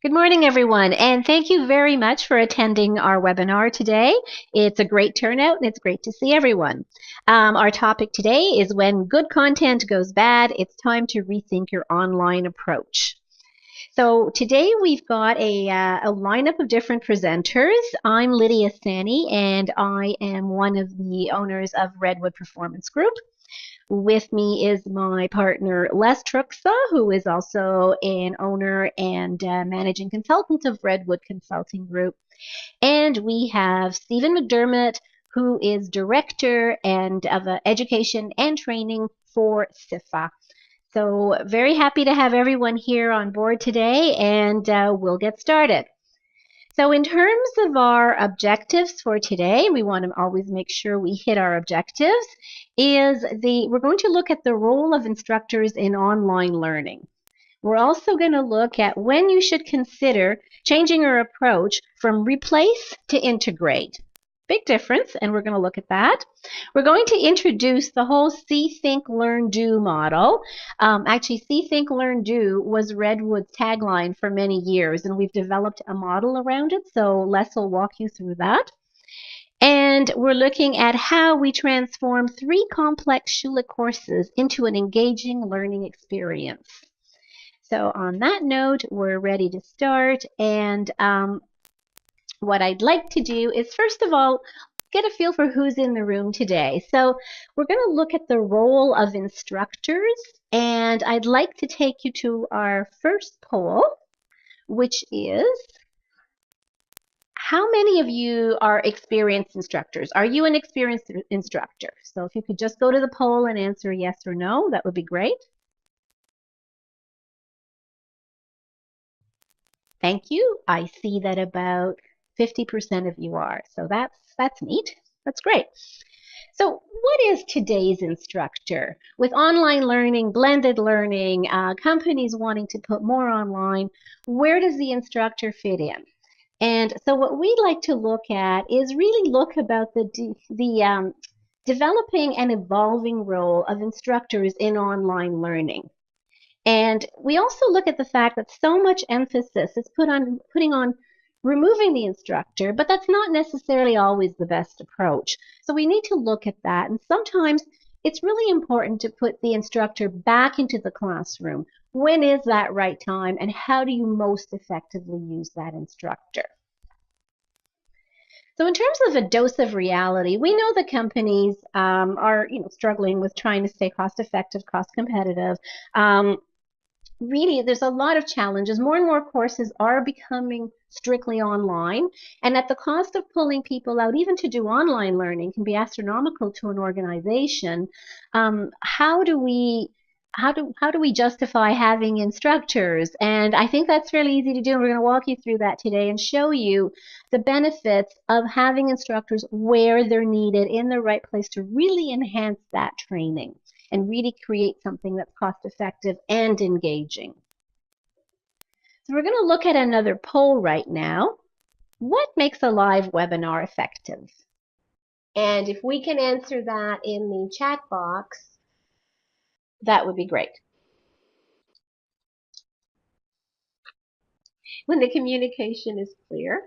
Good morning, everyone, and thank you very much for attending our webinar today. It's a great turnout, and it's great to see everyone. Our topic today is when good content goes bad, it's time to rethink your online approach. So today we've got a lineup of different presenters. I'm Lydia Sani, and I am one of the owners of Redwood Performance Group. With me is my partner Les Truxa, who is also an owner and managing consultant of Redwood Consulting Group. And we have Stephen McDermott, who is director and of education and training for CIFFA. So very happy to have everyone here on board today, and we'll get started. So in terms of our objectives for today, we want to always make sure we hit our objectives, we're going to look at the role of instructors in online learning. We're also going to look at when you should consider changing your approach from replace to integrate. Big difference, and we're going to look at that. We're going to introduce the whole See, Think, Learn, Do model. Actually, See, Think, Learn, Do was Redwood's tagline for many years, and we've developed a model around it, so Les will walk you through that. And we're looking at how we transform 3 complex Schulich courses into an engaging learning experience. So on that note, we're ready to start, and what I'd like to do is, first of all, get a feel for who's in the room today. So we're going to look at the role of instructors, and I'd like to take you to our first poll, which is, how many of you are experienced instructors? Are you an experienced instructor? So if you could just go to the poll and answer yes or no, that would be great. Thank you. I see that about 50% of you are. So that's neat. That's great. So what is today's instructor? With online learning, blended learning, companies wanting to put more online, where does the instructor fit in? And so what we'd like to look at is really look about the developing and evolving role of instructors in online learning. And we also look at the fact that so much emphasis is putting on removing the instructor, but that's not necessarily always the best approach. So we need to look at that. And sometimes it's really important to put the instructor back into the classroom. When is that right time, and how do you most effectively use that instructor? So in terms of a dose of reality, we know that companies are struggling with trying to stay cost effective, cost competitive. Really, there's a lot of challenges. More and more courses are becoming strictly online, and at the cost of pulling people out, even to do online learning, can be astronomical to an organization. How do we justify having instructors? And I think that's fairly easy to do. And we're going to walk you through that today and show you the benefits of having instructors where they're needed in the right place to really enhance that training and really create something that's cost effective and engaging. So we're going to look at another poll right now. What makes a live webinar effective? And if we can answer that in the chat box, that would be great. When the communication is clear.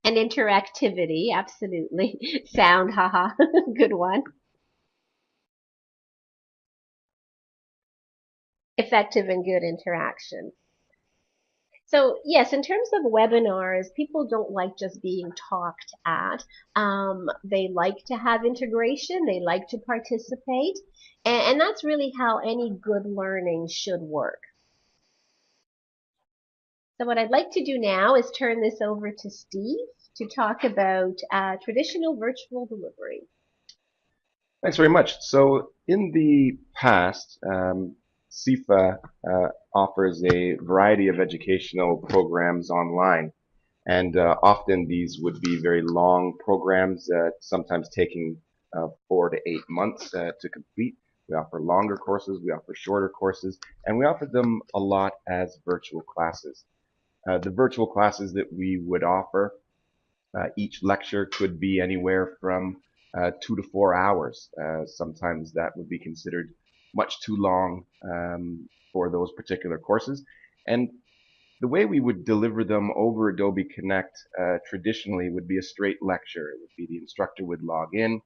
And interactivity, absolutely. Sound, haha, good one. Effective and good interaction. So yes, in terms of webinars, people don't like just being talked at. They like to have integration, they like to participate, and that's really how any good learning should work. So what I'd like to do now is turn this over to Steve to talk about traditional virtual delivery. Thanks very much. So in the past, CIFFA offers a variety of educational programs online, and often these would be very long programs, sometimes taking 4 to 8 months to complete. We offer longer courses, we offer shorter courses, and we offer them a lot as virtual classes. The virtual classes that we would offer, each lecture could be anywhere from 2 to 4 hours. Sometimes that would be considered much too long for those particular courses. And the way we would deliver them over Adobe Connect traditionally would be a straight lecture. It would be the instructor would log in,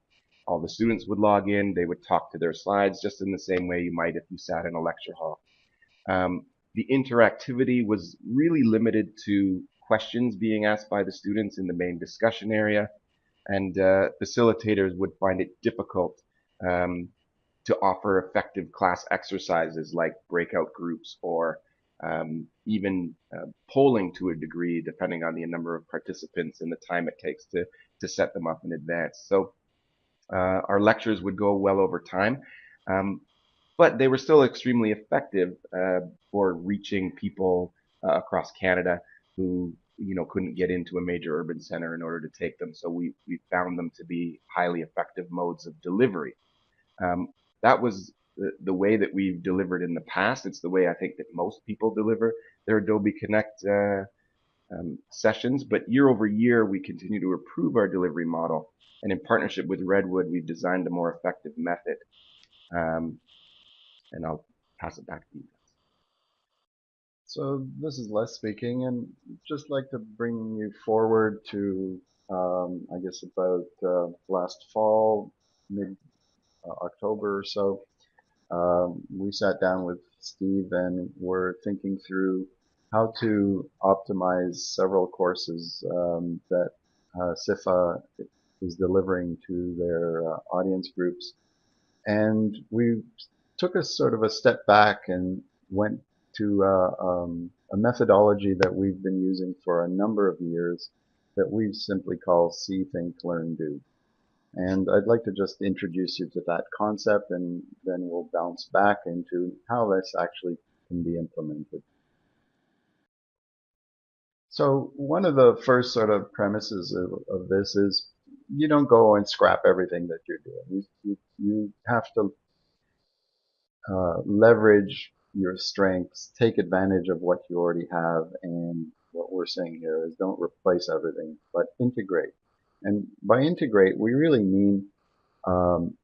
all the students would log in, they would talk to their slides just in the same way you might if you sat in a lecture hall. The interactivity was really limited to questions being asked by the students in the main discussion area, and facilitators would find it difficult um, to offer effective class exercises like breakout groups or even polling to a degree, depending on the number of participants and the time it takes to set them up in advance. So our lectures would go well over time, but they were still extremely effective for reaching people across Canada who couldn't get into a major urban center in order to take them. So we found them to be highly effective modes of delivery. Um, that was the way that we've delivered in the past. It's the way I think that most people deliver their Adobe Connect sessions. But year over year, we continue to improve our delivery model. And in partnership with Redwood, we've designed a more effective method. And I'll pass it back to you. So this is Les speaking, and just like to bring you forward to, I guess about last fall, mid October or so. We sat down with Steve and were thinking through how to optimize several courses that CIFFA is delivering to their audience groups. And we took a sort of a step back and went to a methodology that we've been using for a number of years that we simply call See, Think, Learn, Do. And I'd like to just introduce you to that concept, and then we'll bounce back into how this actually can be implemented. So one of the first sort of premises of this is you don't go and scrap everything that you're doing. You have to leverage your strengths, take advantage of what you already have, and what we're saying here is don't replace everything, but integrate. And by integrate, we really mean um,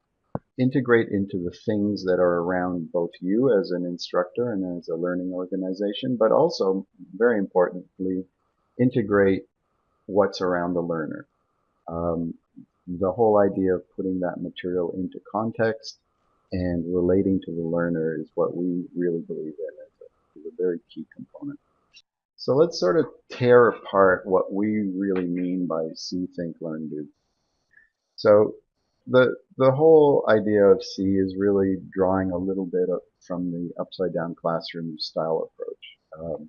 integrate into the things that are around both you as an instructor and as a learning organization, but also, very importantly, integrate what's around the learner. Um, the whole idea of putting that material into context and relating to the learner is what we really believe in as a very key component. So let's sort of tear apart what we really mean by See, Think, Learn, Do. So the whole idea of C is really drawing a little bit from the upside down classroom style approach.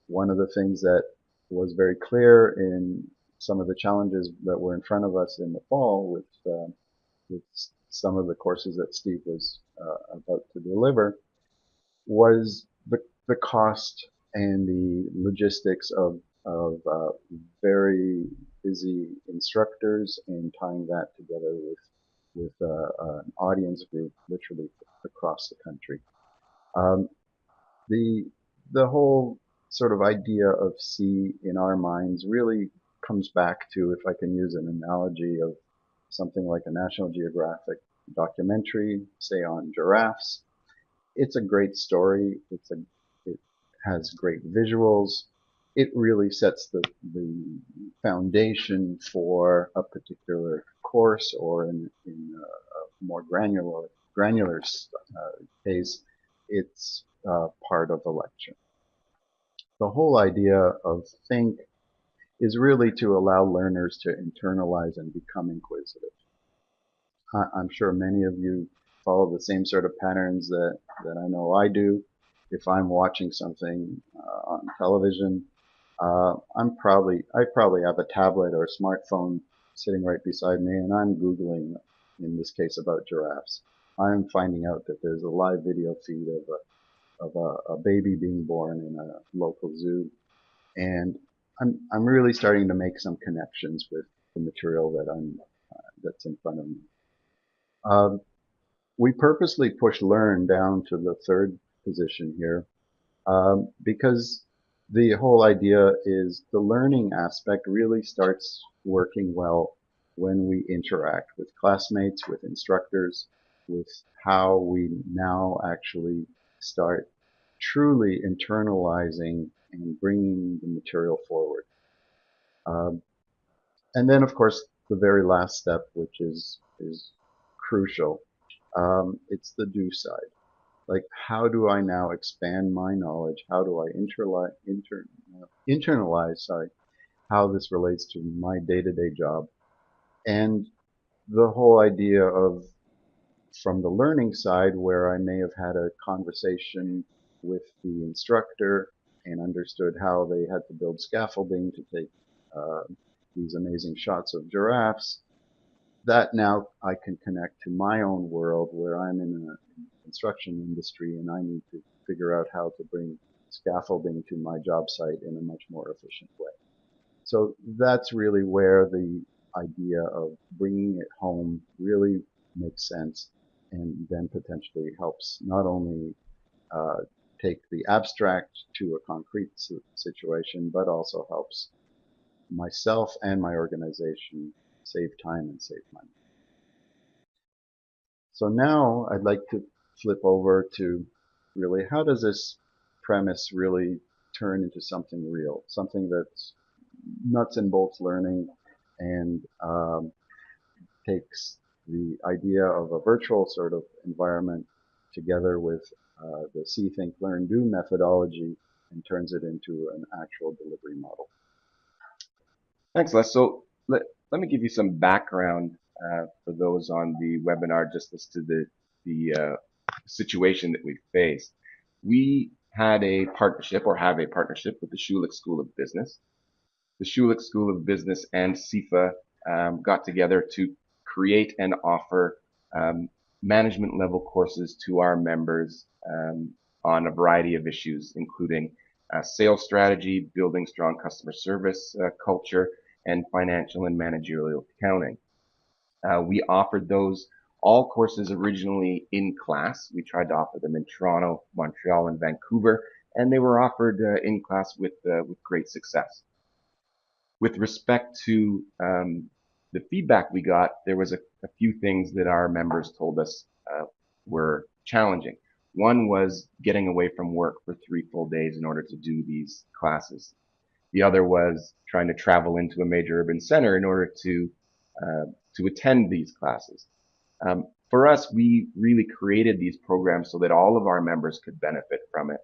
One of the things that was very clear in some of the challenges that were in front of us in the fall with some of the courses that Steve was about to deliver was the cost and the logistics of very busy instructors and tying that together with an audience group literally across the country. Um, the the whole sort of idea of C in our minds really comes back to, if I can use an analogy of something like a National Geographic documentary, say on giraffes. It's a great story. It has great visuals. It really sets the foundation for a particular course, or in a more granular case, it's part of the lecture. The whole idea of think is really to allow learners to internalize and become inquisitive. I'm sure many of you follow the same sort of patterns that I know I do. If I'm watching something on television, I probably have a tablet or a smartphone sitting right beside me, and I'm Googling, in this case, about giraffes. I'm finding out that there's a live video feed of a baby being born in a local zoo, and I'm really starting to make some connections with the material that's in front of me. We purposely push learn down to the third position here because the whole idea is the learning aspect really starts working well when we interact with classmates, with instructors, with how we now actually start truly internalizing and bringing the material forward. Um, and then, of course, the very last step, which is crucial, it's the do side. Like, how do I now expand my knowledge? How do I internalize, sorry, how this relates to my day-to-day job? And the whole idea of, from the learning side, where I may have had a conversation with the instructor and understood how they had to build scaffolding to take uh, these amazing shots of giraffes, that now I can connect to my own world where I'm in an construction industry and I need to figure out how to bring scaffolding to my job site in a much more efficient way. So that's really where the idea of bringing it home really makes sense, and then potentially helps not only uh, take the abstract to a concrete situation, but also helps myself and my organization save time and save money. So now I'd like to flip over to really, how does this premise really turn into something real, something that's nuts and bolts learning, and takes the idea of a virtual sort of environment together with the See, Think, Learn, Do methodology, and turns it into an actual delivery model. Thanks, Les. So let me give you some background for those on the webinar, just as to the situation that we faced. We had a partnership, or have a partnership, with the Schulich School of Business. The Schulich School of Business and CIFFA got together to create and offer management level courses to our members on a variety of issues, including sales strategy, building strong customer service culture, and financial and managerial accounting. We offered those all courses originally in class. We tried to offer them in Toronto, Montreal, and Vancouver, and they were offered in class with great success. With respect to the feedback we got, there was a few things that our members told us were challenging. One was getting away from work for 3 full days in order to do these classes. The other was trying to travel into a major urban center in order to attend these classes. For us, we really created these programs so that all of our members could benefit from it,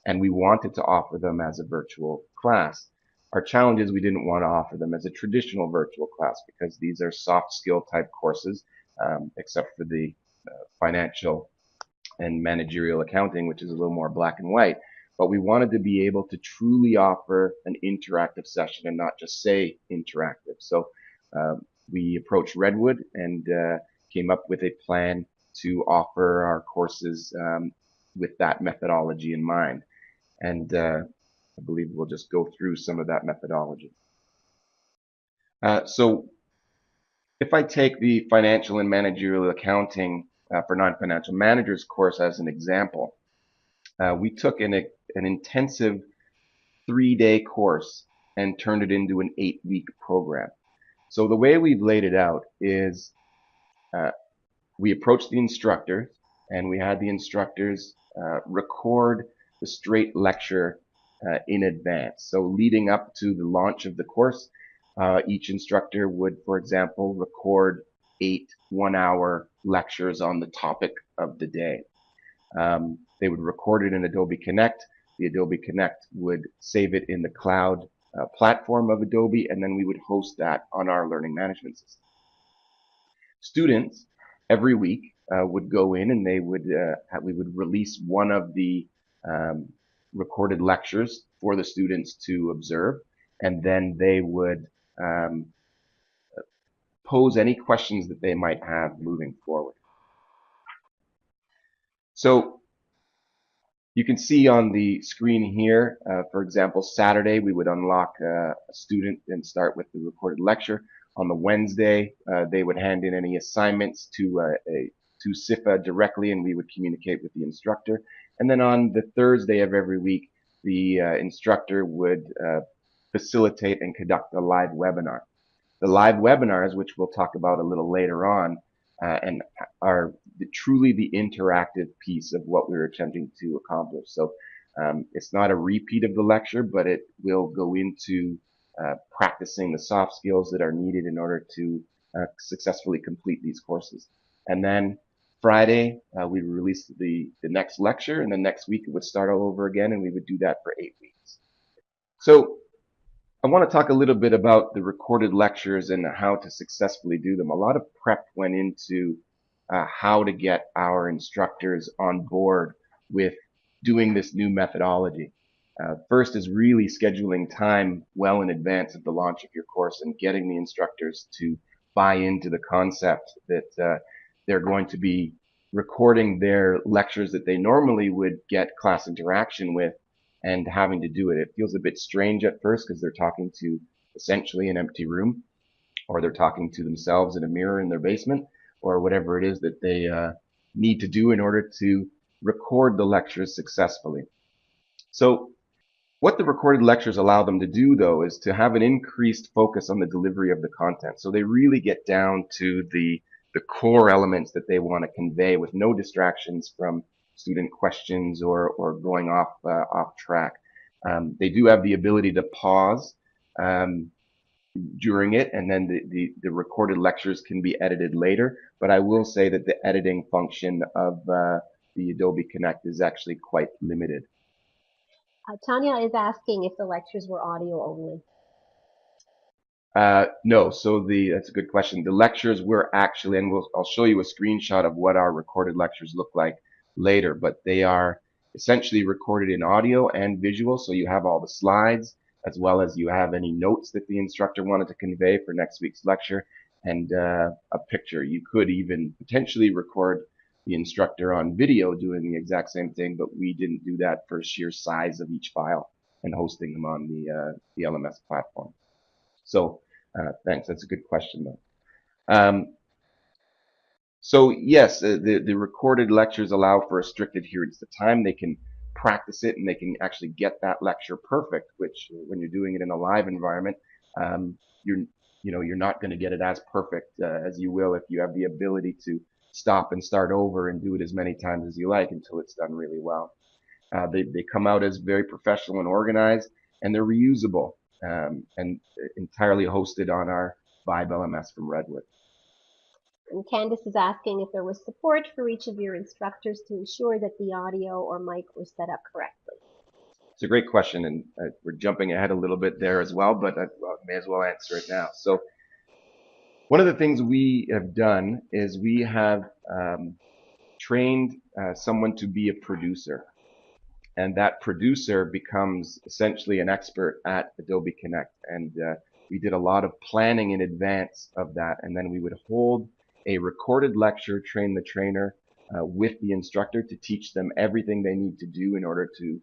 and we wanted to offer them as a virtual class. Our challenge is we didn't want to offer them as a traditional virtual class, because these are soft skill type courses, except for the financial and managerial accounting, which is a little more black and white. But we wanted to be able to truly offer an interactive session and not just say interactive. So we approached Redwood and came up with a plan to offer our courses with that methodology in mind. And I believe we'll just go through some of that methodology. So if I take the financial and managerial accounting for non-financial managers course as an example, we took an intensive 3-day course and turned it into an 8-week program. So the way we've laid it out is we approached the instructors, and we had the instructors record the straight lecture in advance. So leading up to the launch of the course, each instructor would, for example, record 8 one-hour lectures on the topic of the day. They would record it in Adobe Connect. The Adobe Connect would save it in the cloud platform of Adobe, and then we would host that on our learning management system. Students every week would go in, and we would release one of the recorded lectures for the students to observe, and then they would pose any questions that they might have moving forward. So you can see on the screen here, for example, Saturday we would unlock a student and start with the recorded lecture. On the Wednesday, they would hand in any assignments to CIFFA directly, and we would communicate with the instructor. And then on the Thursday of every week, the instructor would facilitate and conduct a live webinar. The live webinars, which we'll talk about a little later on, and are truly the interactive piece of what we were attempting to accomplish. So It's not a repeat of the lecture, but it will go into practicing the soft skills that are needed in order to successfully complete these courses. And then Friday, we released the next lecture, and then next week it would start all over again, and we would do that for 8 weeks. So I want to talk a little bit about the recorded lectures and how to successfully do them. A lot of prep went into how to get our instructors on board with doing this new methodology. First is really scheduling time well in advance of the launch of your course and getting the instructors to buy into the concept that they're going to be recording their lectures that they normally would get class interaction with and having to do it. It feels a bit strange at first because they're talking to essentially an empty room, or they're talking to themselves in a mirror in their basement, or whatever it is that they need to do in order to record the lectures successfully. So what the recorded lectures allow them to do, though, is to have an increased focus on the delivery of the content. So they really get down to the core elements that they want to convey with no distractions from student questions or going off track. They do have the ability to pause during it, and then the recorded lectures can be edited later. But I will say that the editing function of the Adobe Connect is actually quite limited. Tanya is asking if the lectures were audio only. No, so that's a good question. The lectures were actually, and I'll show you a screenshot of what our recorded lectures look like later, but they are essentially recorded in audio and visual. So you have all the slides, as well as you have any notes that the instructor wanted to convey for next week's lecture, and a picture. You could even potentially record the instructor on video doing the exact same thing, but we didn't do that for sheer size of each file and hosting them on the LMS platform. So thanks, that's a good question though. So yes, the recorded lectures allow for a strict adherence to time. They can practice it and they can actually get that lecture perfect, which when you're doing it in a live environment, you're not going to get it as perfect as you will if you have the ability to stop and start over and do it as many times as you like until it's done really well. They come out as very professional and organized, and they're reusable and entirely hosted on our Vibe LMS from Redwood. And Candice is asking if there was support for each of your instructors to ensure that the audio or mic were set up correctly. It's a great question, and we're jumping ahead a little bit there as well, but I may as well answer it now. So one of the things we have done is we have trained someone to be a producer. And that producer becomes essentially an expert at Adobe Connect. And we did a lot of planning in advance of that. And then we would hold a recorded lecture, train the trainer with the instructor to teach them everything they need to do in order to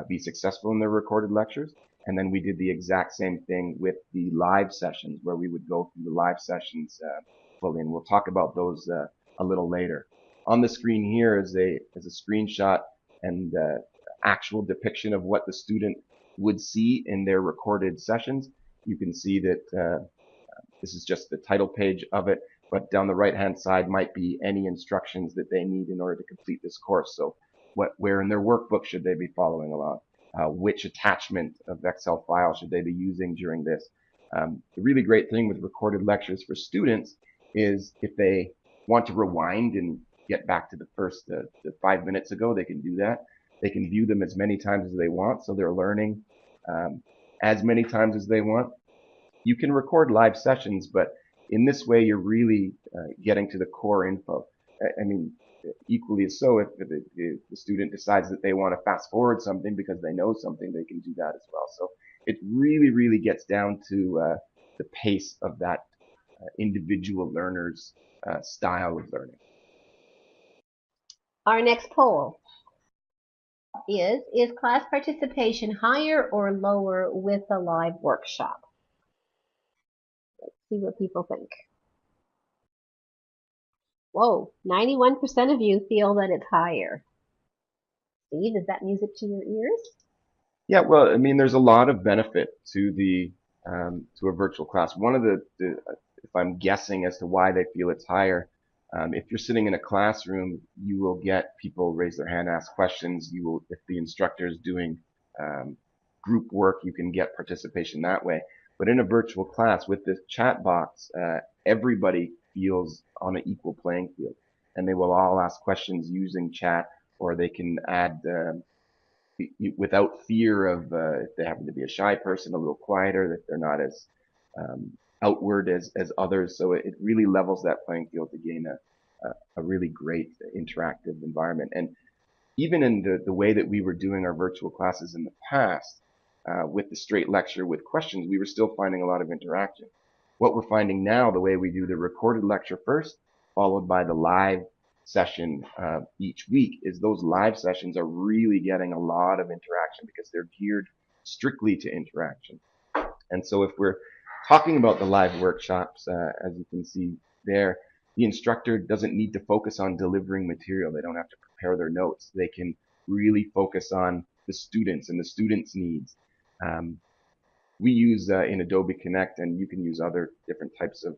be successful in their recorded lectures. And then we did the exact same thing with the live sessions, where we would go through the live sessions fully. And we'll talk about those a little later. On the screen here is a screenshot and actual depiction of what the student would see in their recorded sessions. You can see that this is just the title page of it, but down the right hand side might be any instructions that they need in order to complete this course. So where in their workbook should they be following along? Which attachment of Excel file should they be using during this? The really great thing with recorded lectures for students is if they want to rewind and get back to the first 5 minutes ago, they can do that. They can view them as many times as they want, so they're learning as many times as they want. You can record live sessions, but in this way, you're really getting to the core info. I mean, equally so, if the student decides that they want to fast forward something because they know something, they can do that as well. So it really, really gets down to the pace of that individual learner's style of learning. Our next poll is class participation higher or lower with a live workshop? Let's see what people think. Whoa, 91% of you feel that it's higher. Steve, is that music to your ears? Yeah, well, I mean, there's a lot of benefit to to a virtual class. One of if I'm guessing as to why they feel it's higher, If you're sitting in a classroom, you will get people raise their hand, ask questions. You will, if the instructor is doing group work, you can get participation that way. But in a virtual class with this chat box, everybody feels on an equal playing field, and they will all ask questions using chat, or they can add without fear of if they happen to be a shy person, a little quieter, that they're not as outward as others. So it really levels that playing field to gain a really great interactive environment. And even in the way that we were doing our virtual classes in the past, with the straight lecture with questions, we were still finding a lot of interaction. What we're finding now, the way we do the recorded lecture first, followed by the live session each week, is those live sessions are really getting a lot of interaction because they're geared strictly to interaction. And so if we're talking about the live workshops, as you can see there, the instructor doesn't need to focus on delivering material. They don't have to prepare their notes. They can really focus on the students and the students' needs. We use in Adobe Connect, and you can use other different types of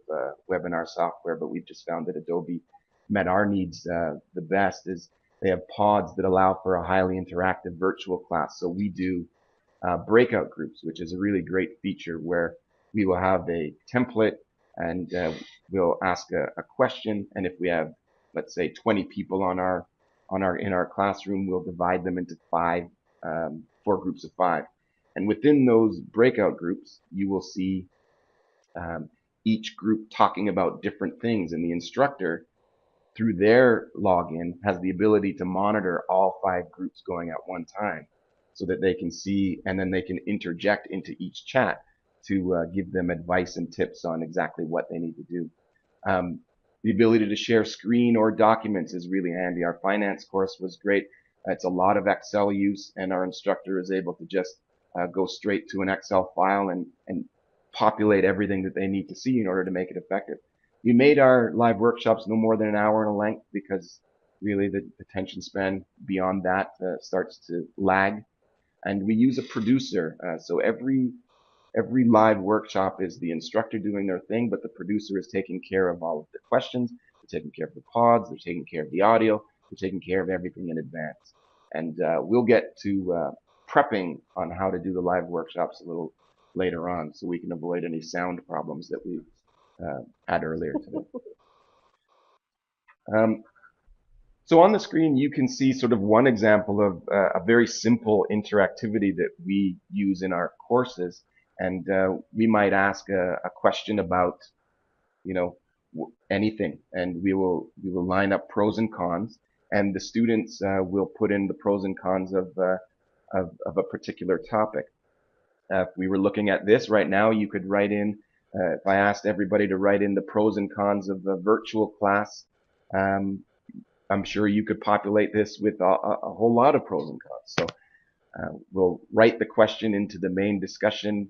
webinar software, but we've just found that Adobe met our needs the best. Is they have pods that allow for a highly interactive virtual class. So we do breakout groups, which is a really great feature where we will have a template, and we'll ask a question. And if we have, let's say, 20 people in our classroom, we'll divide them into four groups of 5. And within those breakout groups, you will see each group talking about different things, and the instructor, through their login, has the ability to monitor all 5 groups going at one time, so that they can see, and then they can interject into each chat to give them advice and tips on exactly what they need to do. The ability to share screen or documents is really handy. Our finance course was great. It's a lot of Excel use, and our instructor is able to just go straight to an Excel file and populate everything that they need to see in order to make it effective. We made our live workshops no more than an hour in length because really the attention span beyond that starts to lag. And we use a producer. So every live workshop is the instructor doing their thing, but the producer is taking care of all of the questions. They're taking care of the pods. They're taking care of the audio. They're taking care of everything in advance. And we'll get to prepping on how to do the live workshops a little later on, so we can avoid any sound problems that we had earlier today. So on the screen, you can see sort of one example of a very simple interactivity that we use in our courses. And we might ask a question about, anything, and we will line up pros and cons, and the students will put in the pros and cons of a particular topic. If we were looking at this right now, you could write in, if I asked everybody to write in the pros and cons of the virtual class, I'm sure you could populate this with a whole lot of pros and cons. So we'll write the question into the main discussion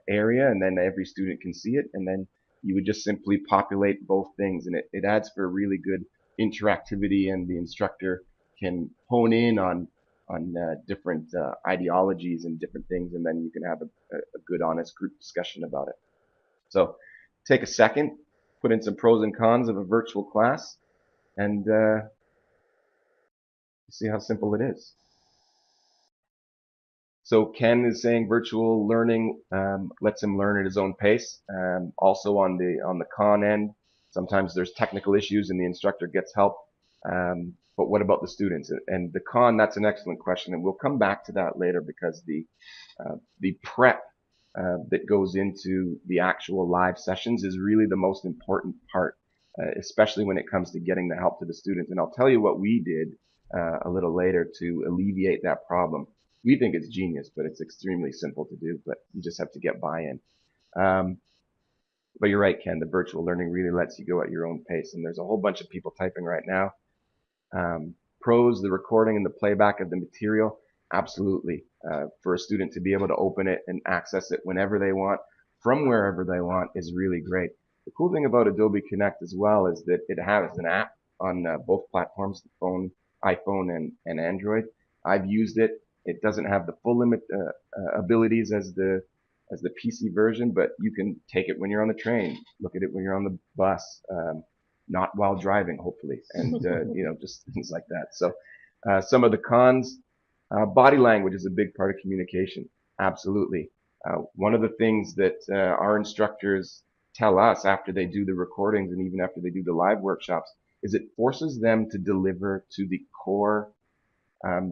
area, and then every student can see it, and then you would just simply populate both things, and it adds for really good interactivity, and the instructor can hone in on different ideologies and different things, and then you can have a good, honest group discussion about it. So take a second, put in some pros and cons of a virtual class, and see how simple it is. So Ken is saying virtual learning lets him learn at his own pace. Also on the con end, sometimes there's technical issues and the instructor gets help. But what about the students? And the con, that's an excellent question, and we'll come back to that later, because the prep that goes into the actual live sessions is really the most important part, especially when it comes to getting the help to the students. And I'll tell you what we did a little later to alleviate that problem. We think it's genius, but it's extremely simple to do, but you just have to get buy-in. But you're right, Ken, the virtual learning really lets you go at your own pace, and there's a whole bunch of people typing right now. Pros, the recording and the playback of the material, absolutely. For a student to be able to open it and access it whenever they want, from wherever they want, is really great. The cool thing about Adobe Connect as well is that it has an app on both platforms, the phone, iPhone and Android. I've used it. It doesn't have the full abilities as the PC version, but you can take it when you're on the train, look at it when you're on the bus. not while driving, hopefully, and just things like that. So some of the cons, body language is a big part of communication. Absolutely. One of the things that our instructors tell us after they do the recordings and even after they do the live workshops is it forces them to deliver to the core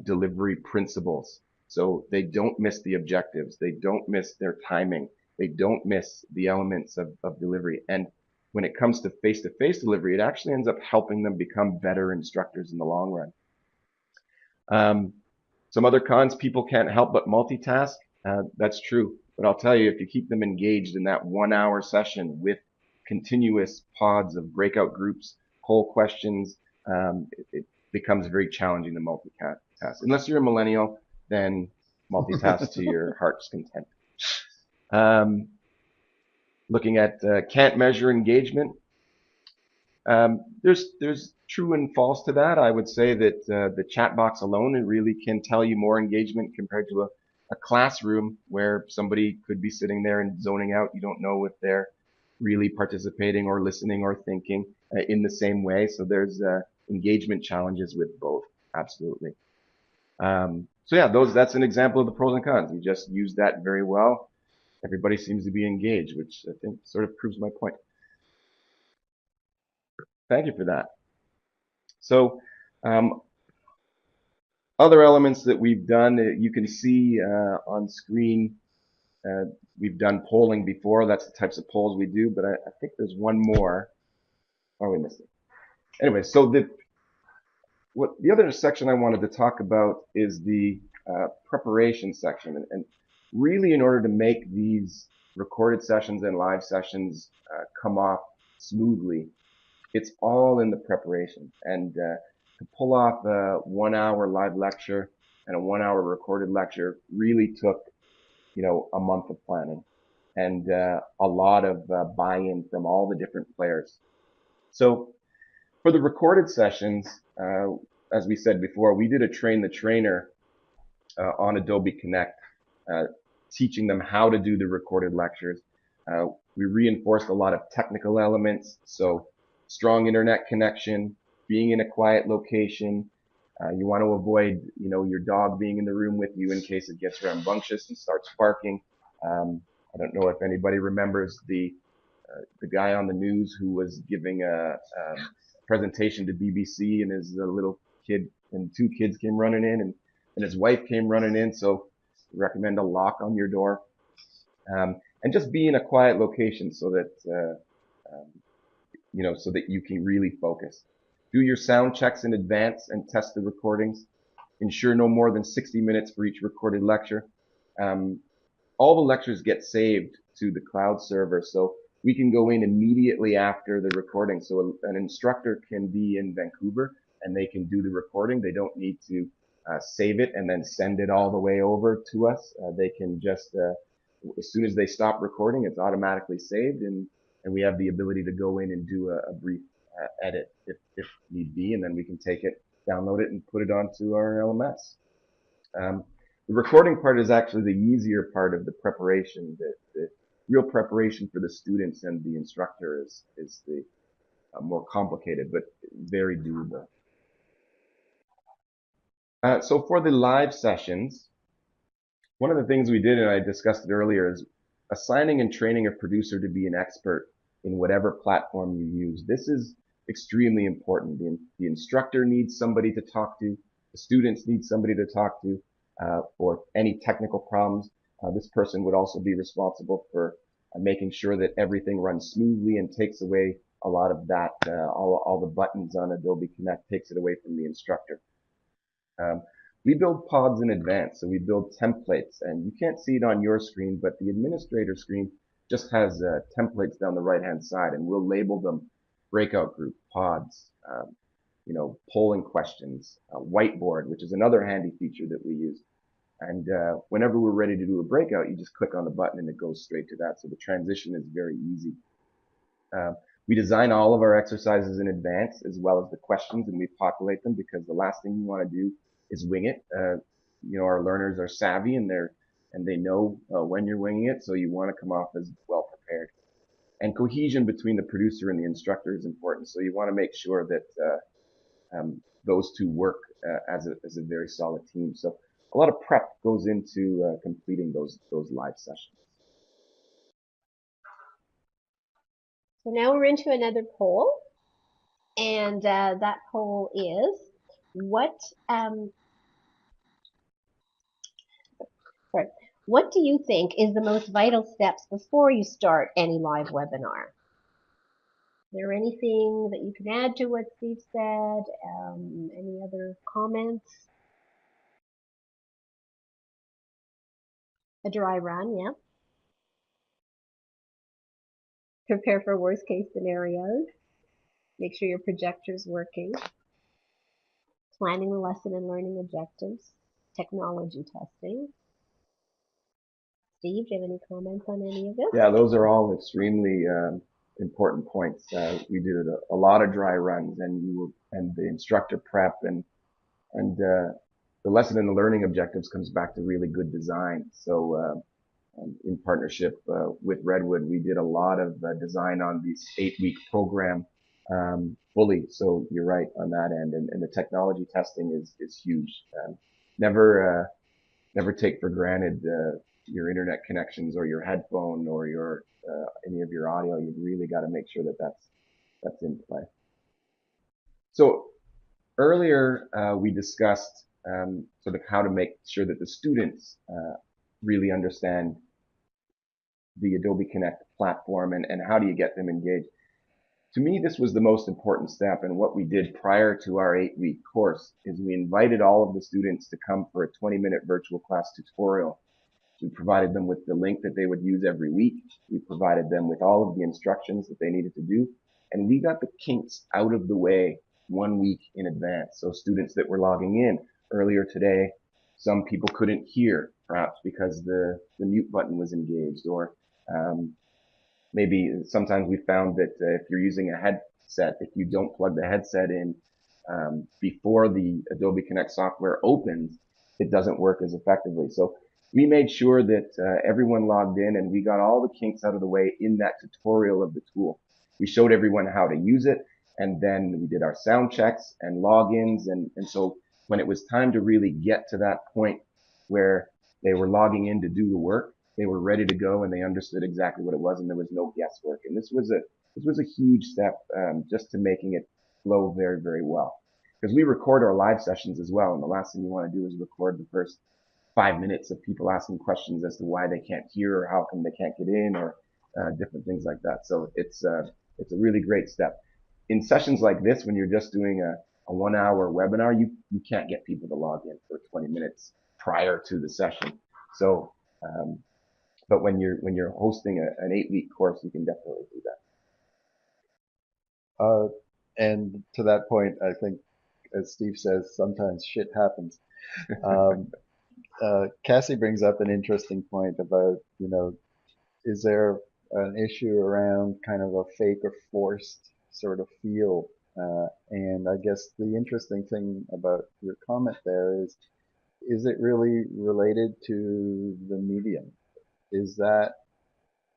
delivery principles. So they don't miss the objectives. They don't miss their timing. They don't miss the elements of delivery. And when it comes to face-to-face delivery, it actually ends up helping them become better instructors in the long run. Some other cons, people can't help but multitask. That's true. But I'll tell you, if you keep them engaged in that 1 hour session with continuous pods of breakout groups, poll questions, it becomes very challenging to multitask. Unless you're a millennial, then multitask to your heart's content. Looking at can't measure engagement. There's true and false to that. I would say that the chat box alone, it really can tell you more engagement compared to a classroom where somebody could be sitting there and zoning out. You don't know if they're really participating or listening or thinking in the same way. So there's engagement challenges with both. Absolutely. So yeah, that's an example of the pros and cons. You just used that very well. Everybody seems to be engaged, which I think sort of proves my point. Thank you for that. So, other elements that we've done, you can see on screen, we've done polling before. That's the types of polls we do, but I think there's one more. Oh, we missed it. Anyway, so the other section I wanted to talk about is the preparation section. And really, in order to make these recorded sessions and live sessions come off smoothly, it's all in the preparation. And to pull off a 1 hour live lecture and a 1 hour recorded lecture really took, a month of planning and a lot of buy-in from all the different players. So for the recorded sessions, as we said before, we did a train the trainer on Adobe Connect, teaching them how to do the recorded lectures. We reinforced a lot of technical elements, so strong internet connection, being in a quiet location. You want to avoid, your dog being in the room with you in case it gets rambunctious and starts barking. I don't know if anybody remembers the guy on the news who was giving a presentation to BBC, and his little kid and two kids came running in, and his wife came running in. So recommend a lock on your door, and just be in a quiet location so that so that you can really focus. Do your sound checks in advance and test the recordings. Ensure no more than 60 minutes for each recorded lecture. All the lectures get saved to the cloud server, so we can go in immediately after the recording. So an instructor can be in Vancouver and they can do the recording. They don't need to save it and then send it all the way over to us. They can just, as soon as they stop recording, it's automatically saved, and we have the ability to go in and do a brief edit if need be, and then we can take it, download it, and put it onto our LMS. The recording part is actually the easier part of the preparation. The real preparation for the students and the instructor is the more complicated, but very doable. So for the live sessions, one of the things we did, and I discussed it earlier, is assigning and training a producer to be an expert in whatever platform you use. This is extremely important. The instructor needs somebody to talk to. The students need somebody to talk to for any technical problems. This person would also be responsible for making sure that everything runs smoothly and takes away a lot of that, all the buttons on Adobe Connect, takes it away from the instructor. We build pods in advance, so we build templates, and you can't see it on your screen, but the administrator screen just has templates down the right-hand side, and we'll label them breakout group, pods, polling questions, whiteboard, which is another handy feature that we use. And whenever we're ready to do a breakout, you just click on the button and it goes straight to that. So the transition is very easy. We design all of our exercises in advance as well as the questions, and we populate them because the last thing you want to do is wing it. Our learners are savvy and they know when you're winging it, so you want to come off as well prepared. And cohesion between the producer and the instructor is important. So you want to make sure that those two work as a very solid team. So a lot of prep goes into completing those live sessions. So now we're into another poll, and that poll is what what do you think is the most vital steps before you start any live webinar? Is there anything that you can add to what Steve said? Any other comments? A dry run, yeah. Prepare for worst case scenarios. Make sure your projector's working. Planning the lesson and learning objectives. Technology testing. Steve, do you have any comments on any of this? Yeah, those are all extremely important points. We did a lot of dry runs, and the instructor prep and the lesson and the learning objectives comes back to really good design. So in partnership with Redwood, we did a lot of design on this 8-week program fully. So you're right on that end, and the technology testing is huge. Never take for granted your internet connections or your headphone or your any of your audio. You've really got to make sure that that's in play. So earlier we discussed sort of how to make sure that the students really understand the Adobe Connect platform and how do you get them engaged. To me, this was the most important step, and what we did prior to our 8-week course is we invited all of the students to come for a 20-minute virtual class tutorial. We provided them with the link that they would use every week. We provided them with all of the instructions that they needed to do. And we got the kinks out of the way 1 week in advance. So students that were logging in earlier today, some people couldn't hear, perhaps because the mute button was engaged, or maybe sometimes we found that if you're using a headset, if you don't plug the headset in before the Adobe Connect software opens, it doesn't work as effectively. So we made sure that everyone logged in, and we got all the kinks out of the way in that tutorial of the tool. We showed everyone how to use it, and then we did our sound checks and logins. And so when it was time to really get to that point where they were logging in to do the work, they were ready to go, and they understood exactly what it was, and there was no guesswork. And this was a huge step just to making it flow very, very well. Because we record our live sessions as well, and the last thing you want to do is record the first 5 minutes of people asking questions as to why they can't hear or how come they can't get in, or different things like that. So it's a really great step. In sessions like this, when you're just doing a 1-hour webinar, you can't get people to log in for 20 minutes prior to the session. So but when you're hosting an 8-week course, you can definitely do that. And to that point, I think, as Steve says, sometimes shit happens. Cassie brings up an interesting point about, is there an issue around kind of a fake or forced sort of feel? And I guess the interesting thing about your comment there is it really related to the medium? Is that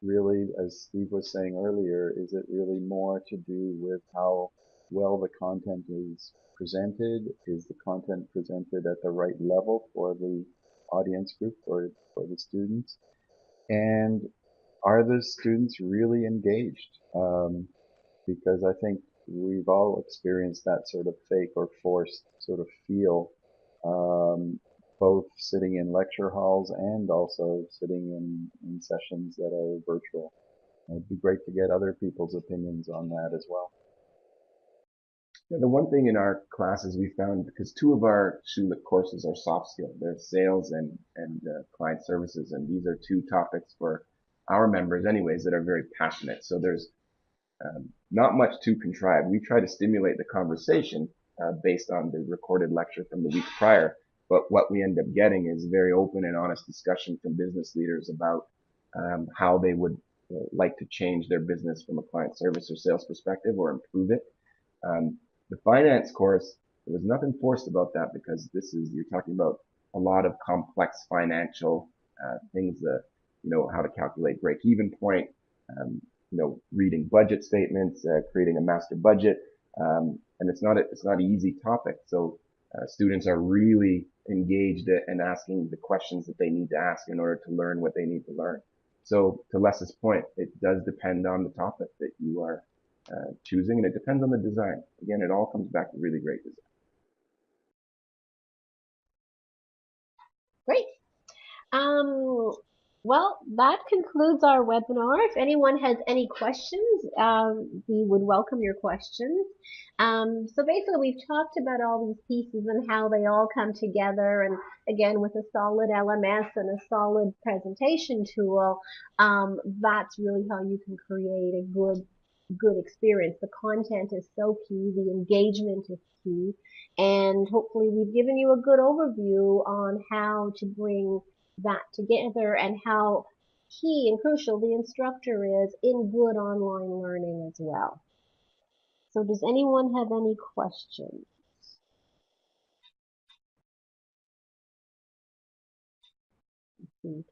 really, as Steve was saying earlier, is it really more to do with how well the content is presented? Is the content presented at the right level for the audience group, for the students? And are the students really engaged? Because I think we've all experienced that sort of fake or forced sort of feel, both sitting in lecture halls and also sitting in sessions that are virtual. It'd be great to get other people's opinions on that as well. Yeah, the one thing in our classes we found, because 2 of our Schulich courses are soft skills, they're sales and client services, and these are 2 topics for our members anyways that are very passionate. So there's not much to contrive. We try to stimulate the conversation based on the recorded lecture from the week prior, but what we end up getting is very open and honest discussion from business leaders about how they would like to change their business from a client service or sales perspective or improve it. The finance course, there was nothing forced about that, because you're talking about a lot of complex financial things that, how to calculate break-even point, reading budget statements, creating a master budget, and it's not an easy topic. So students are really engaged and asking the questions that they need to ask in order to learn what they need to learn. So to Les's point, it does depend on the topic that you are choosing, and it depends on the design. Again, it all comes back to really great design. Great. Well, that concludes our webinar. If anyone has any questions, we would welcome your questions. So basically, we've talked about all these pieces and how they all come together. And again, with a solid LMS and a solid presentation tool, that's really how you can create a good experience. The content is so key. The engagement is key. And hopefully we've given you a good overview on how to bring that together and how key and crucial the instructor is in good online learning as well. So does anyone have any questions?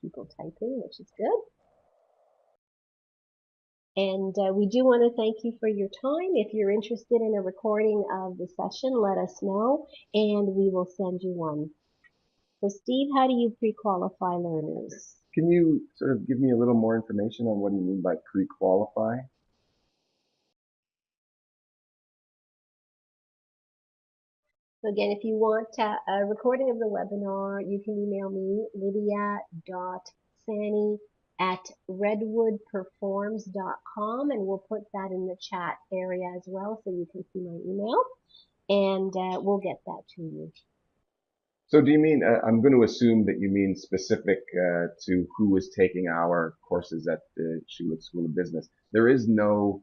People typing, which is good. And we do want to thank you for your time. If you're interested in a recording of the session, let us know and we will send you one. So Steve, how do you pre-qualify learners? Can you sort of give me a little more information on what you mean by pre-qualify? So again, if you want a recording of the webinar, you can email me, lydia.sani@redwoodperforms.com, and we'll put that in the chat area as well so you can see my email, and we'll get that to you. So do you mean, I'm going to assume that you mean specific to who is taking our courses at the Schulich School of Business. There is no,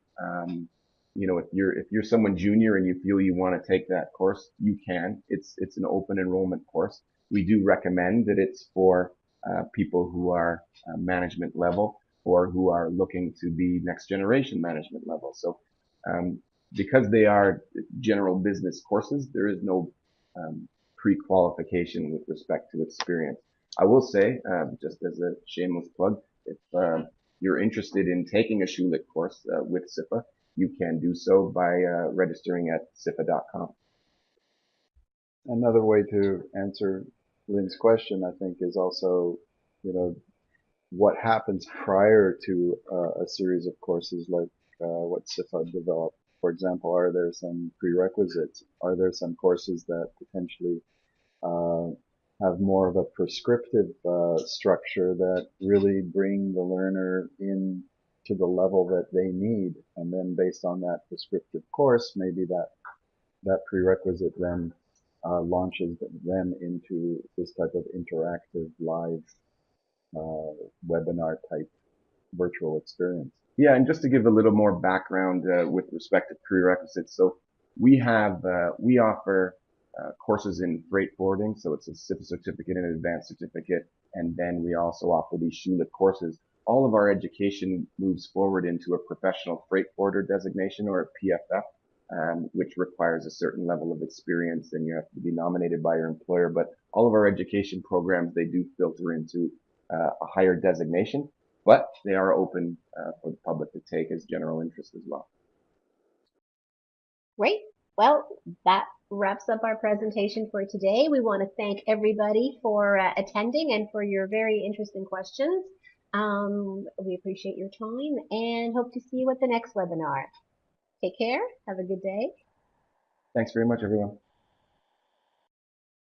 if you're someone junior and you feel you want to take that course, you can. It's an open enrollment course. We do recommend that it's for people who are management level or who are looking to be next generation management level. So because they are general business courses, there is no pre-qualification with respect to experience. I will say, just as a shameless plug, if you're interested in taking a Schulich course with CIFFA, you can do so by registering at CIFFA.com. Another way to answer Lynn's question, I think, is also, what happens prior to a series of courses like what CIFFA developed. For example, are there some prerequisites? Are there some courses that potentially have more of a prescriptive structure that really bring the learner in to the level that they need, and then based on that prescriptive course, maybe that prerequisite then launches them into this type of interactive live webinar type virtual experience. Yeah, and just to give a little more background with respect to prerequisites, so we offer courses in freight forwarding, so it's a CIFFA certificate and an advanced certificate, and then we also offer these Schulich courses. All of our education moves forward into a professional freight forwarder designation, or a PFF, which requires a certain level of experience, and you have to be nominated by your employer. But all of our education programs, they do filter into a higher designation, but they are open for the public to take as general interest as well. Great. Well, that wraps up our presentation for today. We want to thank everybody for attending and for your very interesting questions. We appreciate your time and hope to see you at the next webinar. Take care. Have a good day. Thanks very much, everyone.